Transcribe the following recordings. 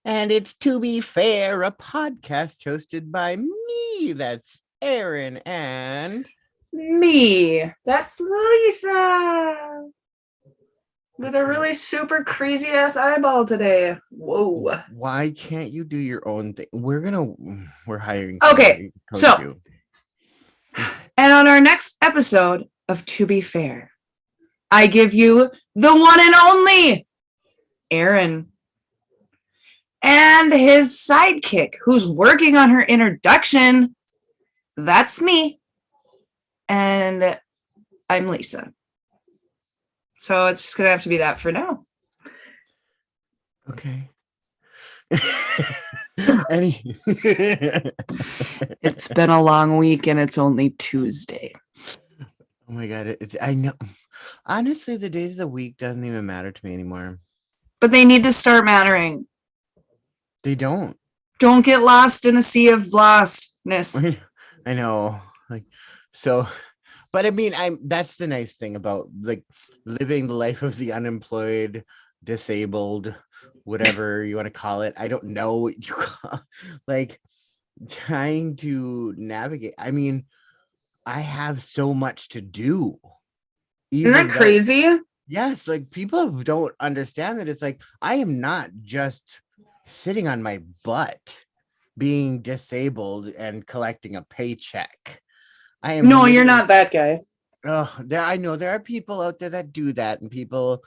And it's To Be Fair, a podcast hosted by me. That's Ehryn and me. That's Lisa. With a really super crazy ass eyeball today. Whoa. Why can't you do your own thing? We're hiring. Okay, so, and on our next episode of To Be Fair, I give you the one and only Ehryn and his sidekick, who's working on her introduction. That's me. And I'm Lisa. So it's just going to have to be that for now. Okay. It's been a long week and it's only Tuesday. Oh my God. I know. Honestly, the days of the week doesn't even matter to me anymore. But they need to start mattering. They don't. Don't get lost in a sea of lostness. I know. But I mean, that's the nice thing about like living the life of the unemployed, disabled, whatever you want to call it. I don't know what you call like trying to navigate. I mean, I have so much to do. Isn't that crazy? Yes, like people don't understand that it's like I am not just sitting on my butt being disabled and collecting a paycheck. No, you're not that guy. Oh, I know there are people out there that do that, and people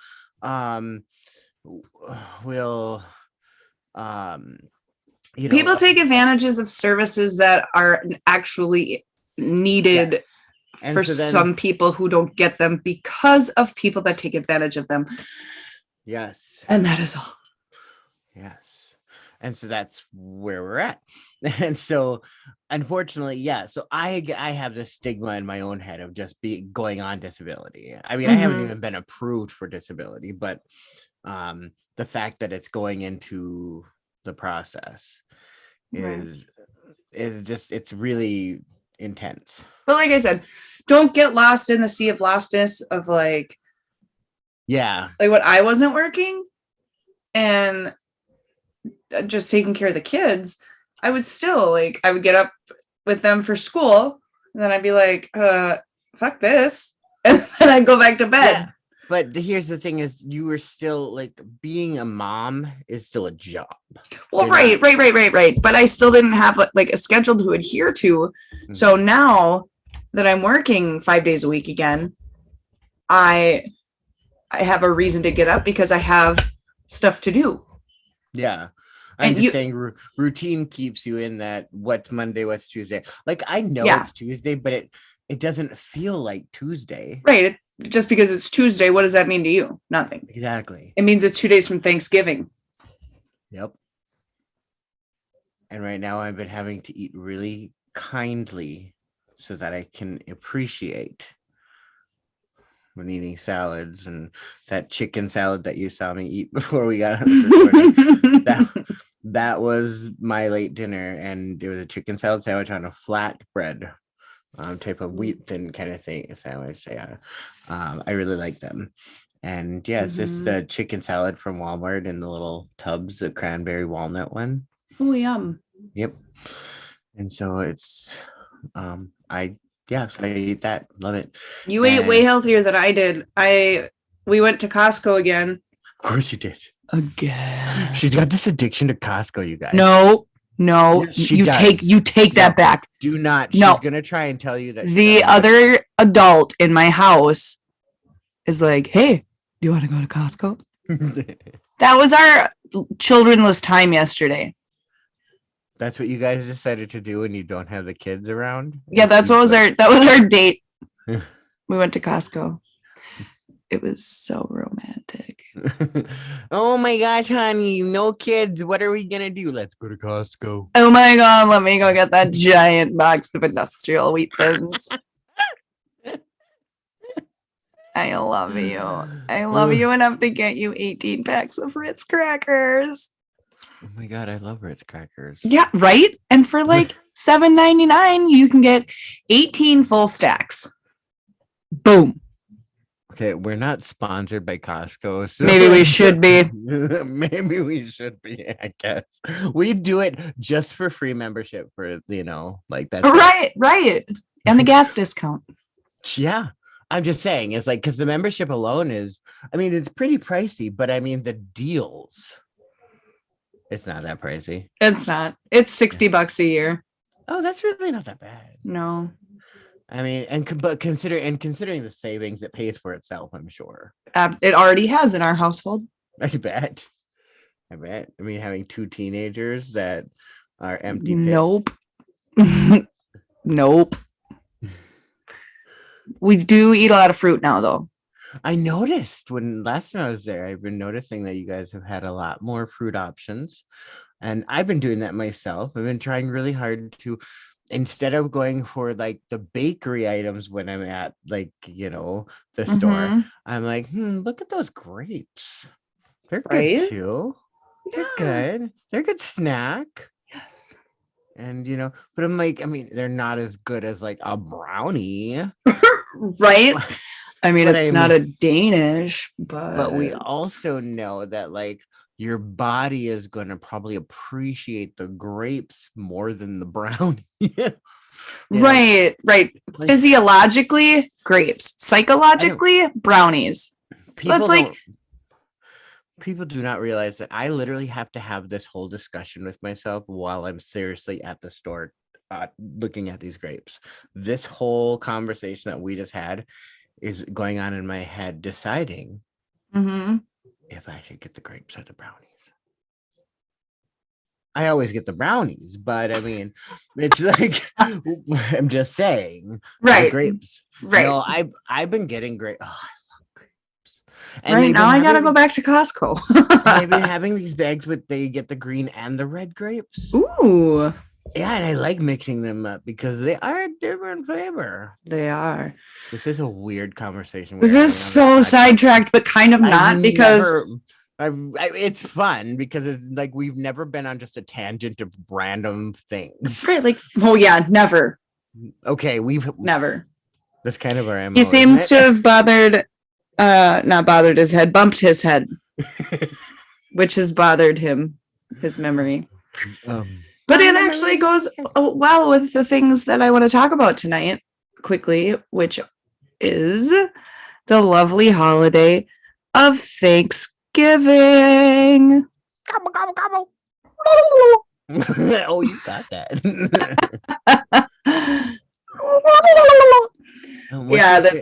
will people take advantages of services that are actually needed. Yes. For some people who don't get them because of people that take advantage of them. Yes. And that is all. Yes. And so that's where we're at. And so unfortunately, yeah. So I have this stigma in my own head of just going on disability. I mean, I haven't even been approved for disability, but the fact that it's going into the process is just, it's really intense. But like I said, don't get lost in the sea of lostness of like what I wasn't working and just taking care of the kids. I would still I would get up with them for school and then I'd be like, fuck this. And then I'd go back to bed. Yeah. But here's the thing is you were still like being a mom is still a job. Well, right. But I still didn't have like a schedule to adhere to. Mm-hmm. So now that I'm working 5 days a week again, I have a reason to get up because I have stuff to do. Yeah. I'm just saying routine keeps you in that what's Monday, what's Tuesday. Like I know it's Tuesday, but it doesn't feel like Tuesday. Right. Just because it's Tuesday, what does that mean to you? Nothing. Exactly. It means it's 2 days from Thanksgiving. Yep. And right now I've been having to eat really kindly so that I can appreciate when eating salads, and that chicken salad that you saw me eat before we got on the recording. that was my late dinner, and it was a chicken salad sandwich on a flat bread. Type of wheat thin kind of thing sandwich. Yeah. I really like them. And yeah, it's just the chicken salad from Walmart in the little tubs, the cranberry walnut one. Oh, yum. Yep. And so it's so I eat that. Love it. You ate way healthier than I did. We went to Costco again. Of course you did. Again. She's got this addiction to Costco, you guys. No, yes, you take that back. Do not. She's gonna try and tell you that the other adult in my house is like, hey, do you want to go to Costco? That was our childrenless time yesterday. That's what you guys decided to do when you don't have the kids around? Yeah, that was our date. We went to Costco. It was so romantic. Oh my gosh, honey, no kids. What are we gonna do? Let's go to Costco. Oh my God, let me go get that giant box of industrial wheat thins. I love you. I love you enough to get you 18 packs of Ritz crackers. Oh my God, I love Ritz crackers. Yeah, right? And for like $7.99, you can get 18 full stacks. Boom. Okay, we're not sponsored by Costco, so maybe we should be. Maybe we should be, I guess. We do it just for free membership for, like that's right. And the gas discount. Yeah. I'm just saying, it's like, because the membership alone is, it's pretty pricey, but the deals, it's not that pricey. It's not. It's $60 a year. Oh, that's really not that bad. No. But considering the savings, it pays for itself, I'm sure. It already has in our household. I bet. Having two teenagers that are empty. Nope. Nope. We do eat a lot of fruit now, though. I noticed when last time I was there, I've been noticing that you guys have had a lot more fruit options. And I've been doing that myself. I've been trying really hard to, instead of going for like the bakery items when I'm at the store, I'm like, look at those grapes. They're good too. They're good. They're a good snack. Yes. And but I'm like, they're not as good as like a brownie. Right. It's not a Danish, but we also know that like your body is going to probably appreciate the grapes more than the brownie. Right. Like, physiologically, grapes. Psychologically, brownies. People do not realize that I literally have to have this whole discussion with myself while I'm seriously at the store looking at these grapes. This whole conversation that we just had is going on in my head, deciding if I should get the grapes or the brownies. I always get the brownies, but it's like, I'm just saying, right? Grapes, right? I've been getting grapes. Oh, I love grapes. And right now, I gotta go back to Costco. I've been having these bags they get the green and the red grapes. Ooh. Yeah, and I like mixing them up because they are different flavor. They are. This is a weird conversation. This is so sidetracked, but kind of not because it's fun because it's like we've never been on just a tangent of random things. Right, like never. Okay, we've never. That's kind of our MO. He seems to have not bothered his head, bumped his head, which has bothered him, his memory. But it actually goes well with the things that I want to talk about tonight quickly, which is the lovely holiday of Thanksgiving. Gobble, gobble, gobble. Oh, you got that.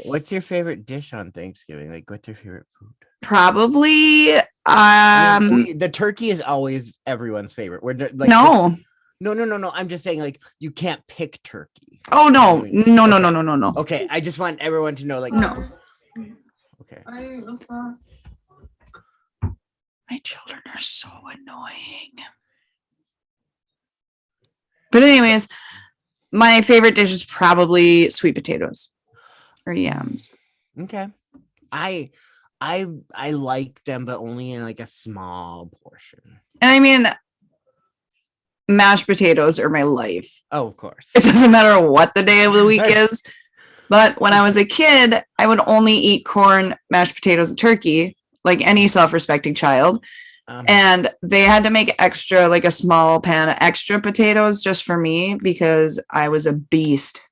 What's your favorite dish on Thanksgiving? Like, what's your favorite food? Probably the turkey is always everyone's favorite. No. I'm just saying, like, you can't pick turkey. Oh no. No. Okay, I just want everyone to know, like, no. Okay. My children are so annoying. But anyways, my favorite dish is probably sweet potatoes or yams. Okay. I like them, but only in like a small portion. And mashed potatoes are my life. Oh, of course. It doesn't matter what the day of the week is. But when I was a kid, I would only eat corn, mashed potatoes, and turkey, like any self-respecting child. And they had to make extra, like a small pan of extra potatoes just for me because I was a beast.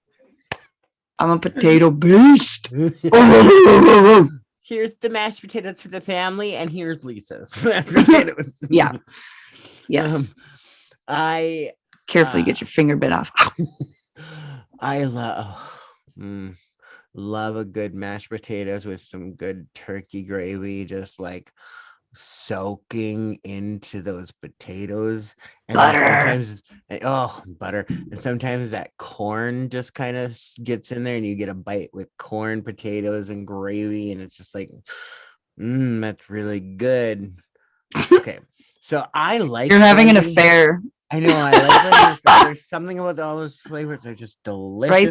I'm a potato beast. Here's the mashed potatoes for the family, and here's Lisa's mashed potatoes. Yeah. Yes. I carefully get your finger bit off. I love a good mashed potatoes with some good turkey gravy, just like soaking into those potatoes, and butter. Butter. And sometimes that corn just kind of gets in there, and you get a bite with corn, potatoes, and gravy, and it's just like, that's really good. Okay, so I like. You're having an affair. I know. I like there's something about all those flavors. They're just delicious, right?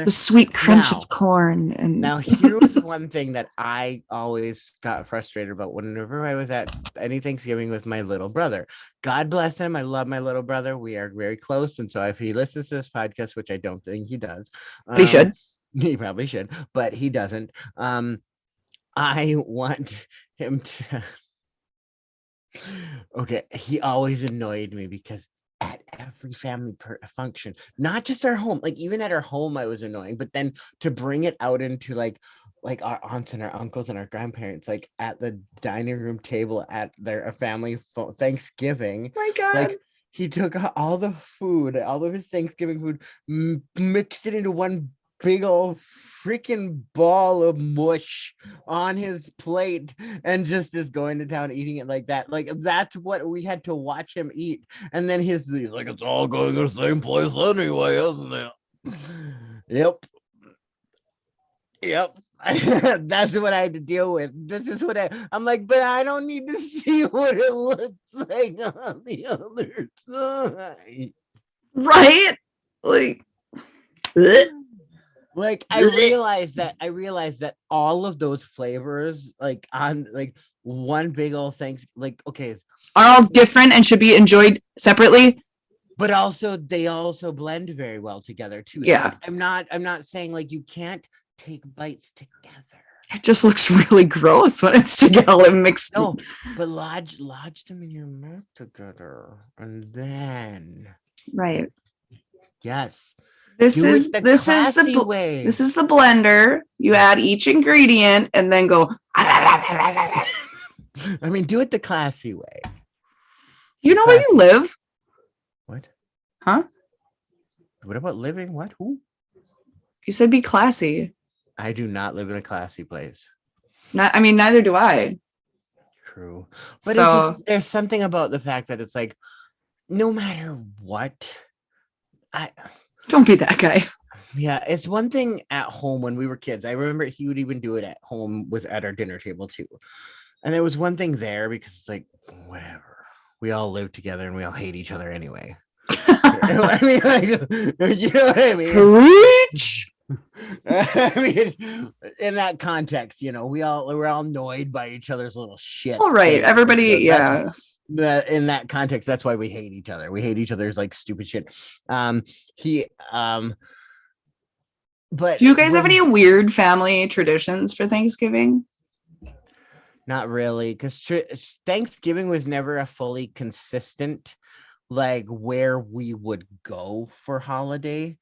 The sweet crunch of corn. And now here was one thing that I always got frustrated about whenever I was at any Thanksgiving with my little brother. God bless him. I love my little brother. We are very close, and so if he listens to this podcast, which I don't think he does, he should. He probably should, but he doesn't. I want him to. Okay, he always annoyed me because at every family function, not just our home, like even at our home, I was annoying. But then to bring it out into like our aunts and our uncles and our grandparents, like at the dining room table at their family Thanksgiving, My God. like he took all the food, all of his Thanksgiving food, mixed it into one big old freaking ball of mush on his plate and just is going to town eating it like that. Like that's what we had to watch him eat. And then he's like, it's all going to the same place anyway, isn't it? Yep. That's what I had to deal with. This is what I'm like, but I don't need to see what it looks like on the other side. Right? Like I realized that all of those flavors, like on like one big old things, like okay, are all different and should be enjoyed separately. But also they also blend very well together too. Yeah. So I'm not saying like you can't take bites together. It just looks really gross when it's together and mixed. No, but lodge them in your mouth together, and then right. Yes. This is the blender. You add each ingredient and then go. I mean, do it the classy way. You know where you live? What? Huh? What about living? What? Who? You said be classy. I do not live in a classy place. Neither do I. True. But it's just, there's something about the fact that it's like, no matter what, don't be that guy. Yeah, it's one thing at home when we were kids. I remember he would even do it at home at our dinner table too. And there was one thing there because it's like, whatever. We all live together and we all hate each other anyway. I mean, like, you know what I mean? Preach. I mean, in that context, you know, we're all annoyed by each other's little shit. All right, everybody, yeah. In that context, that's why we hate each other. We hate each other's like stupid shit. But do you guys have any weird family traditions for Thanksgiving? Not really, because Thanksgiving was never a fully consistent, like where we would go for holiday.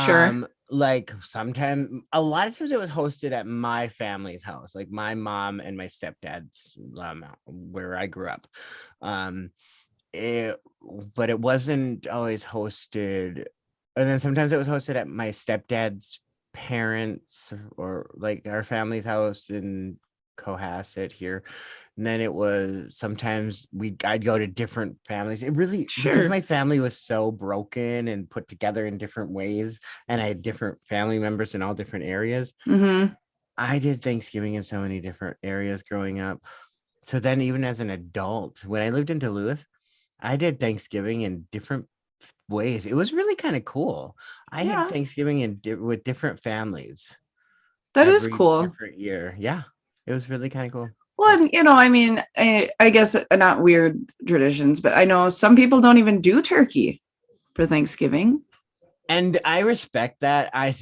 Sure. Like a lot of times it was hosted at my family's house, like my mom and my stepdad's, where I grew up. But it wasn't always hosted. And then sometimes it was hosted at my stepdad's parents or like our family's house in Cohasset here. And then it was sometimes I'd go to different families. It really, because my family was so broken and put together in different ways, and I had different family members in all different areas. Mm-hmm. I did Thanksgiving in so many different areas growing up. So then even as an adult, when I lived in Duluth, I did Thanksgiving in different ways. It was really kind of cool. I had Thanksgiving with different families. That is cool. Different year. Yeah. It was really kind of cool. Well, you know, I mean, I guess not weird traditions, but I know some people don't even do turkey for Thanksgiving. And I respect that. I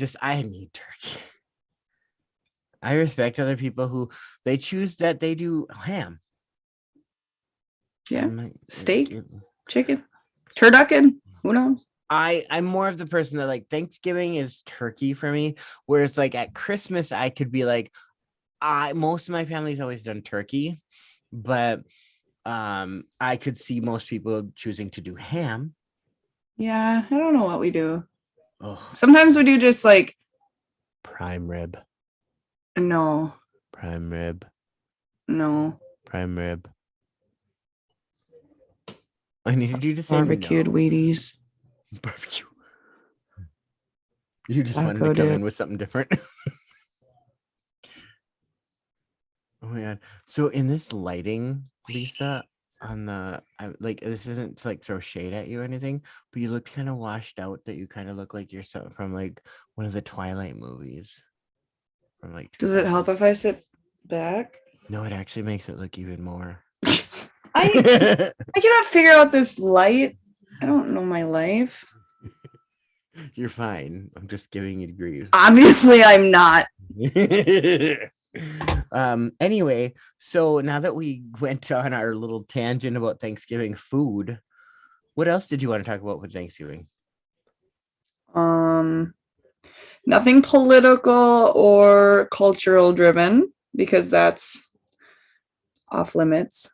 need turkey. I respect other people who they choose that they do ham. Yeah. Steak, chicken, turducken, who knows? I'm more of the person that like Thanksgiving is turkey for me. Whereas like at Christmas, I could be like, most of my family's always done turkey, but I could see most people choosing to do ham. Yeah, I don't know what we do. Oh. Sometimes we do just like prime rib. No. Prime rib. No. Prime rib. I needed you to say barbecued Wheaties. Barbecue. You just wanted to come in with something different. Oh my god! So in this lighting, Lisa, on the like, this isn't to like throw shade at you or anything, but you look kind of washed out. That you kind of look like you're from like one of the Twilight movies. From like. Does it help if I sit back? No, it actually makes it look even more. I cannot figure out this light. I don't know my life. You're fine. I'm just giving you grief. Obviously, I'm not. Anyway, so now that we went on our little tangent about Thanksgiving food, what else did you want to talk about with Thanksgiving? Nothing political or cultural driven because that's off limits.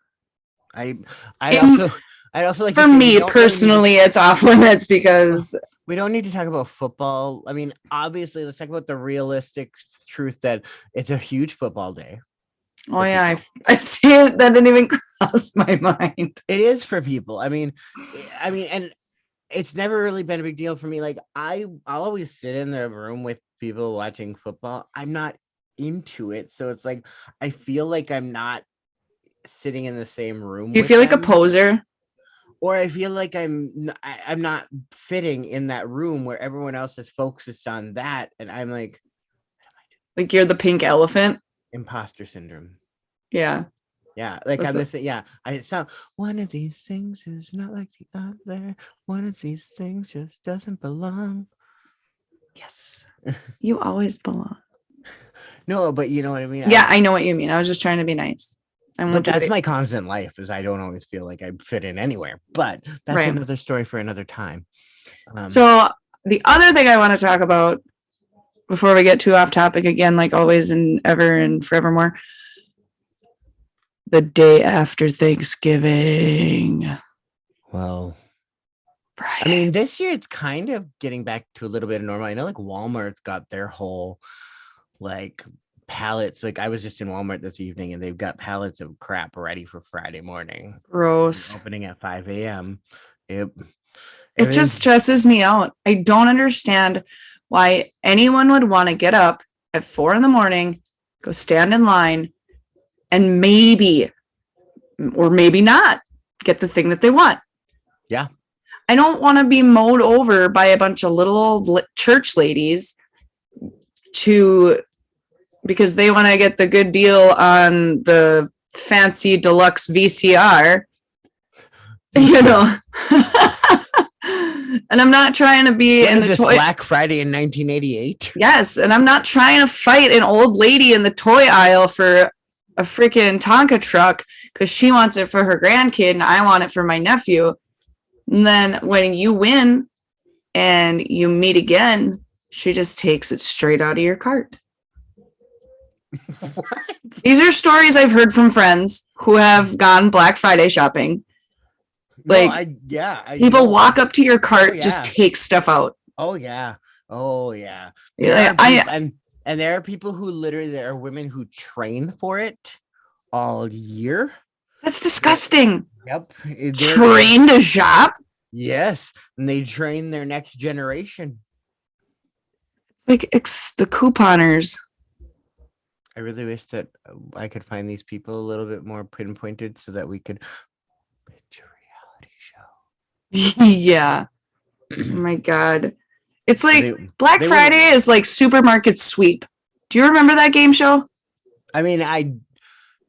I'd also like for to say me personally, it's off limits because we don't need to talk about football. I mean, obviously, let's talk about the realistic truth that it's a huge football day. Oh yeah, I see it. That didn't even cross my mind. It is for people. I mean, and it's never really been a big deal for me. Like I'll always sit in the room with people watching football. I'm not into it, so it's like I feel like I'm not sitting in the same room. Do you feel like a poser? Or I feel like I'm not fitting in that room where everyone else is focused on that, and I'm like you're the pink elephant. Imposter syndrome. Yeah. Yeah, like I saw one of these things is not like the other. One of these things just doesn't belong. Yes, you always belong. No, but you know what I mean. Yeah, I know what you mean. I was just trying to be nice. But that's my constant life, is I don't always feel like I fit in anywhere. But that's another story for another time. So the other thing I want to talk about before we get too off topic again, like always and ever and forevermore, the day after Thanksgiving. Well, Friday. I mean, this year it's kind of getting back to a little bit of normal. I know like Walmart's got their whole like pallets. Like I was just in Walmart this evening and they've got pallets of crap ready for Friday morning. Gross. Opening at 5 a.m. It just stresses me out. I don't understand why anyone would want to get up at 4 a.m, go stand in line, and maybe, or maybe not, get the thing that they want. Yeah. I don't want to be mowed over by a bunch of little old church ladies because they want to get the good deal on the fancy deluxe VCR, you know. And I'm not trying to be in the toy Black Friday in 1988. Yes, and I'm not trying to fight an old lady in the toy aisle for a freaking Tonka truck because she wants it for her grandkid and I want it for my nephew. And then when you win and you meet again, she just takes it straight out of your cart. What? These are stories I've heard from friends who have gone Black Friday shopping. Like, people walk up to your cart, just take stuff out. Oh yeah. Yeah, and there are people who literally, there are women who train for it all year. That's disgusting. Yep. Train to shop? Yes. And they train their next generation. Like it's the couponers. I really wish that I could find these people a little bit more pinpointed so that we could pitch a reality show. Yeah. Oh my God. It's like Black Friday is like supermarket sweep. Do you remember that game show? I mean,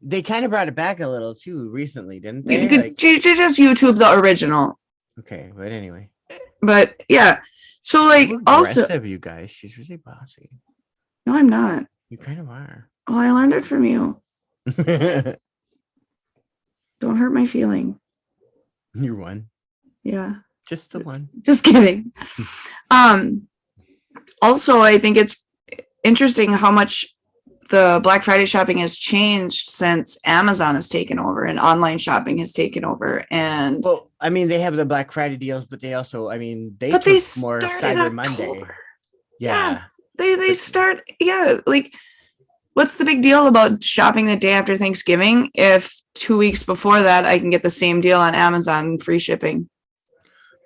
they kind of brought it back a little too recently, didn't they? You just YouTube the original. Okay, but anyway. But yeah. So like also you guys, she's really bossy. No, I'm not. You kind of are. Oh, I learned it from you. Don't hurt my feeling. You're one. Yeah. Just the one. Just kidding. Also, I think it's interesting how much the Black Friday shopping has changed since Amazon has taken over and online shopping has taken over. And well, I mean, they have the Black Friday deals, but they also, I mean, they took more Cyber Monday. Yeah. They start, like, what's the big deal about shopping the day after Thanksgiving if 2 weeks before that I can get the same deal on Amazon, free shipping?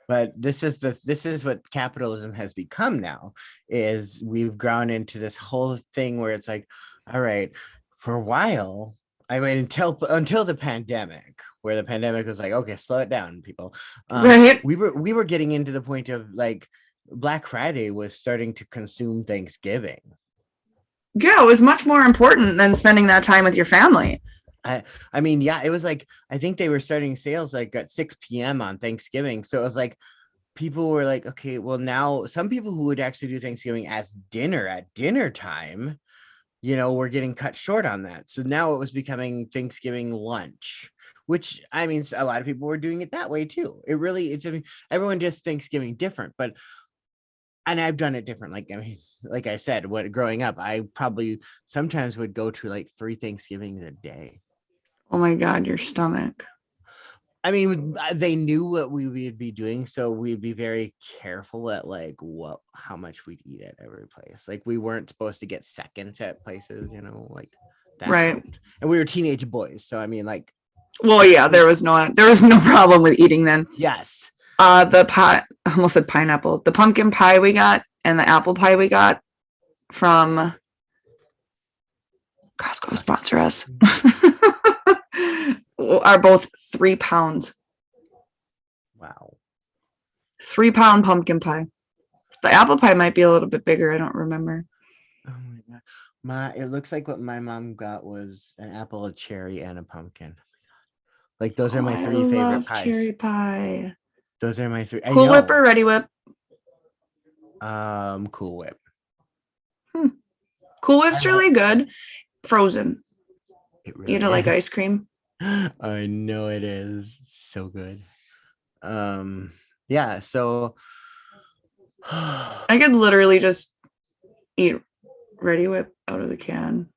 But this is what capitalism has become now, is we've grown into this whole thing where it's like, all right, for a while, I mean, until the pandemic, where the pandemic was like, okay, slow it down, people. Right. We were getting into the point of like Black Friday was starting to consume Thanksgiving. Yeah, it was much more important than spending that time with your family. I mean, yeah, it was like, I think they were starting sales like at 6 p.m. on Thanksgiving. So it was like, people were like, okay, well now some people who would actually do Thanksgiving as dinner at dinner time we're getting cut short on that. So now it was becoming Thanksgiving lunch, which I mean, a lot of people were doing it that way too. I mean, everyone does Thanksgiving different, and I've done it different. Like, I mean, like I said, growing up, I probably sometimes would go to like 3 Thanksgivings a day. Oh my God, your stomach. I mean, they knew what we would be doing, so we'd be very careful at like how much we'd eat at every place. Like, we weren't supposed to get seconds at places, like that. Right. And we were teenage boys, so I mean, like. Well, yeah, there was no problem with eating then. Yes. The pie, I almost said pineapple. The pumpkin pie we got and the apple pie we got from Costco, sponsor us. Are both 3 pounds. Wow. 3 pound pumpkin pie. The apple pie might be a little bit bigger. I don't remember. Oh my God. It looks like what my mom got was an apple, a cherry, and a pumpkin. Like, those are my 3 favorite pies. Cherry pie. Those are my 3. Cool Whip or Ready Whip? Cool Whip. Cool Whip's really good. Frozen. Really Eat it like ice cream. I know it is so good. Yeah, so I could literally just eat Ready Whip out of the can.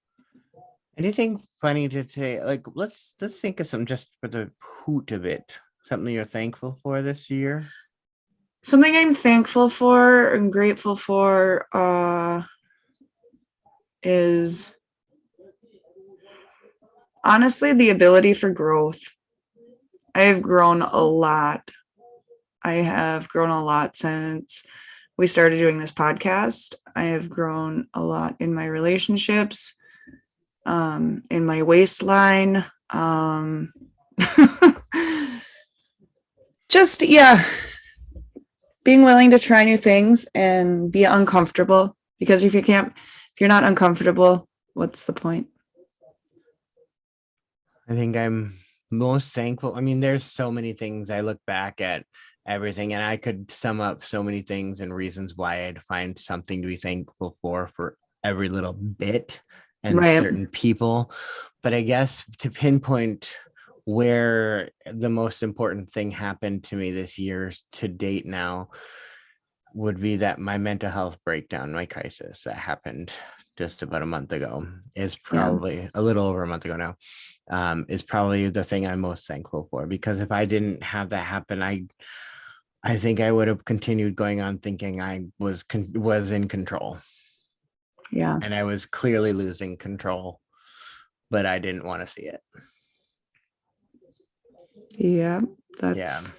Anything funny to say? Like, let's think of some, just for the hoot of it. Something you're thankful for this year? Something I'm thankful for and grateful for is honestly the ability for growth. I have grown a lot. I have grown a lot since we started doing this podcast. I have grown a lot in my relationships, in my waistline. Just, yeah, being willing to try new things and be uncomfortable, because if you're not uncomfortable, what's the point? I think I'm most thankful. I mean, there's so many things. I look back at everything and I could sum up so many things and reasons why I'd find something to be thankful for every little bit, and certain people. But I guess to pinpoint where the most important thing happened to me this year to date now would be that my mental health breakdown, my crisis that happened just about a month ago, is probably a little over a month ago now, is probably the thing I'm most thankful for. Because if I didn't have that happen, I think I would have continued going on thinking I was in control. Yeah. And I was clearly losing control, but I didn't want to see it. Yeah, that's.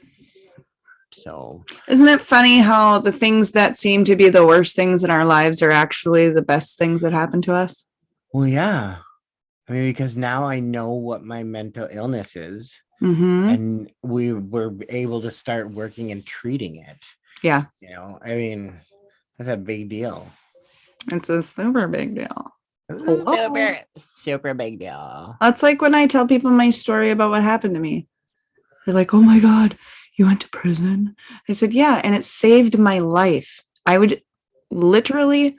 So isn't it funny how the things that seem to be the worst things in our lives are actually the best things that happen to us? Well, yeah. I mean, because now I know what my mental illness is, and we were able to start working and treating it. Yeah. I mean, that's a big deal. It's a super big deal. Super big deal. That's like when I tell people my story about what happened to me. They're like, oh my God, you went to prison? I said, yeah, and it saved my life. I would literally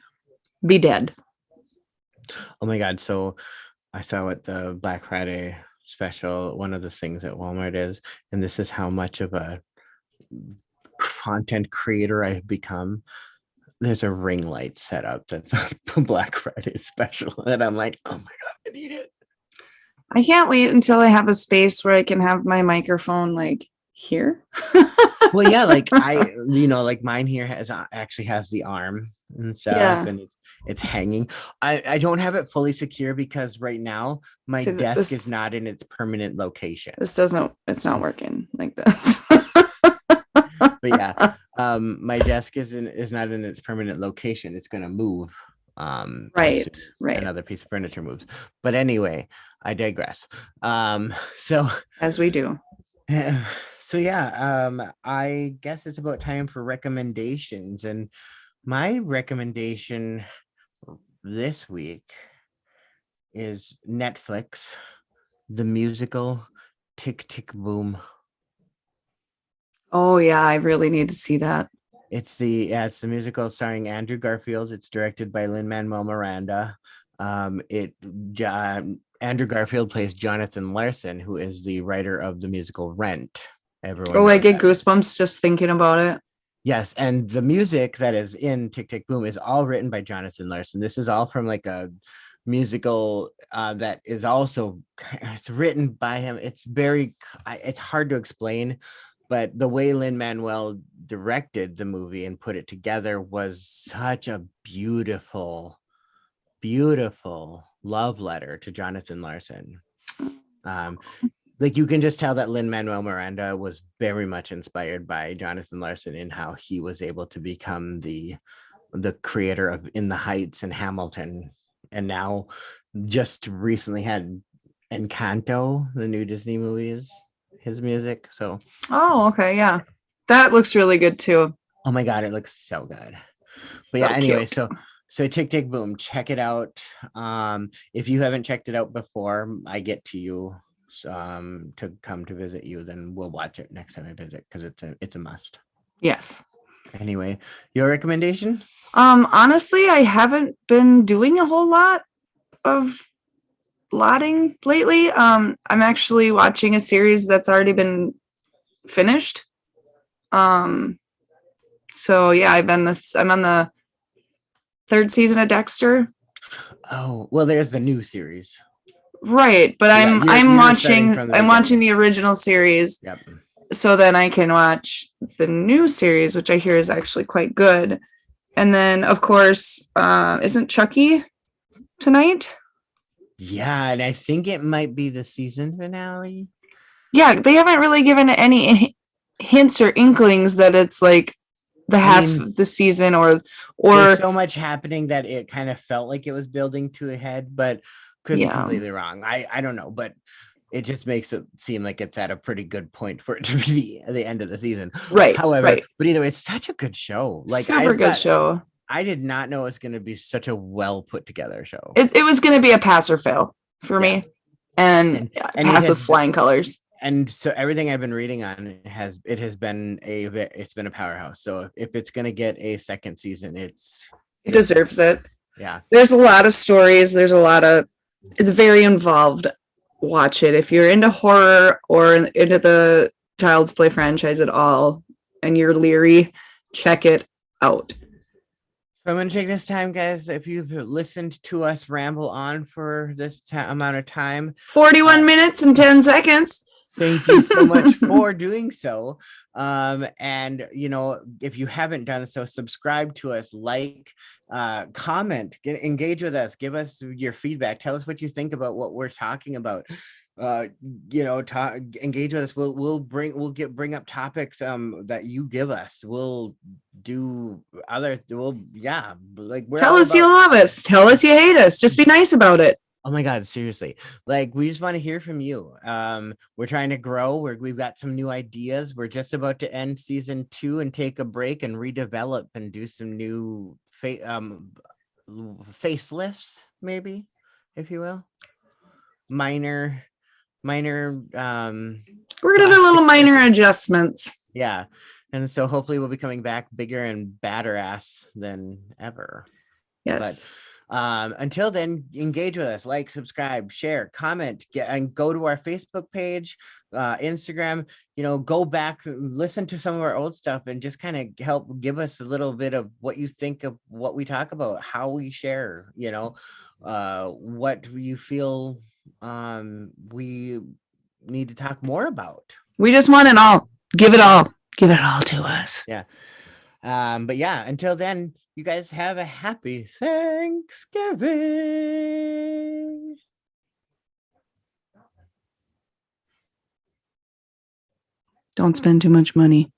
be dead. Oh my God. So I saw what the Black Friday special, one of the things at Walmart is, and this is how much of a content creator I've become. There's a ring light set up that's a Black Friday special, and I'm like, oh my God, I need it. I can't wait until I have a space where I can have my microphone like here. Well, yeah, like like mine here actually has the arm and stuff, and it's hanging. I don't have it fully secure because right now my desk is not in its permanent location. It's not working like this. But yeah, my desk is not in its permanent location. It's gonna move. Right. Another piece of furniture moves. But anyway, I digress. So as we do. So yeah, I guess it's about time for recommendations, and my recommendation this week is Netflix, the musical Tick Tick Boom. Oh yeah, I really need to see that. It's the musical starring Andrew Garfield. It's directed by Lin-Manuel Miranda. Andrew Garfield plays Jonathan Larson, who is the writer of the musical Rent. Everyone. Oh, I get goosebumps just thinking about it. Yes, and the music that is in Tick Tick Boom is all written by Jonathan Larson. This is all from like a musical that is also, it's written by him. It's hard to explain, but the way Lin-Manuel directed the movie and put it together was such a beautiful, beautiful love letter to Jonathan Larson. Like you can just tell that Lin-Manuel Miranda was very much inspired by Jonathan Larson in how he was able to become the creator of In the Heights and Hamilton, and now just recently had Encanto, the new Disney movies, his music. So okay, yeah, that looks really good too. Oh my god, it looks so good. But yeah, anyway, so Tick Tick Boom, check it out. If you haven't checked it out before, I get to you to come to visit you, then we'll watch it next time I visit, because it's a must. Yes. Anyway, your recommendation? Honestly, I haven't been doing a whole lot of lotting lately. I'm actually watching a series that's already been finished. So yeah, I'm on the third season of Dexter. Oh, well, there's the new series. Right, but I'm watching the original series. Yep. So then I can watch the new series, which I hear is actually quite good. And then of course, isn't Chucky tonight? Yeah, and I think it might be the season finale. Yeah, they haven't really given any hints or inklings that it's like the half of the season or there's so much happening that it kind of felt like it was building to a head, but could be completely wrong. I don't know, but it just makes it seem like it's at a pretty good point for it to be the end of the season. Right. However, but either way, it's such a good show. Like super good show. I did not know it's going to be such a well put together show. It was going to be a pass or fail for me, and pass with flying colors. And so everything I've been reading on has been a powerhouse. So if it's going to get a second season, it deserves it. Yeah. There's a lot of stories. It's very involved. Watch it. If you're into horror or into the Child's Play franchise at all and you're leery, check it out. So I'm going to take this time, guys. If you've listened to us ramble on for this amount of time, 41 minutes and 10 seconds. Thank you so much for doing so. And if you haven't done so, subscribe to us, like, comment, engage with us, give us your feedback, tell us what you think about what we're talking about. Engage with us. We'll bring up topics that you give us. We'll do tell us you love us, tell us you hate us, just be nice about it. Oh my God, seriously. Like, we just want to hear from you. We're trying to grow. We've got some new ideas. We're just about to end season 2 and take a break and redevelop and do some new facelifts, maybe, if you will. Minor we're gonna do a little minor adjustments. Yeah. And so hopefully we'll be coming back bigger and badder ass than ever. Yes. But until then, engage with us, like, subscribe, share, comment, and go to our Facebook page, Instagram, go back, listen to some of our old stuff and just kind of help give us a little bit of what you think of what we talk about, how we share, what you feel we need to talk more about. We just want it all. Give it all to us. Yeah. But yeah, until then, you guys have a happy Thanksgiving. Don't spend too much money.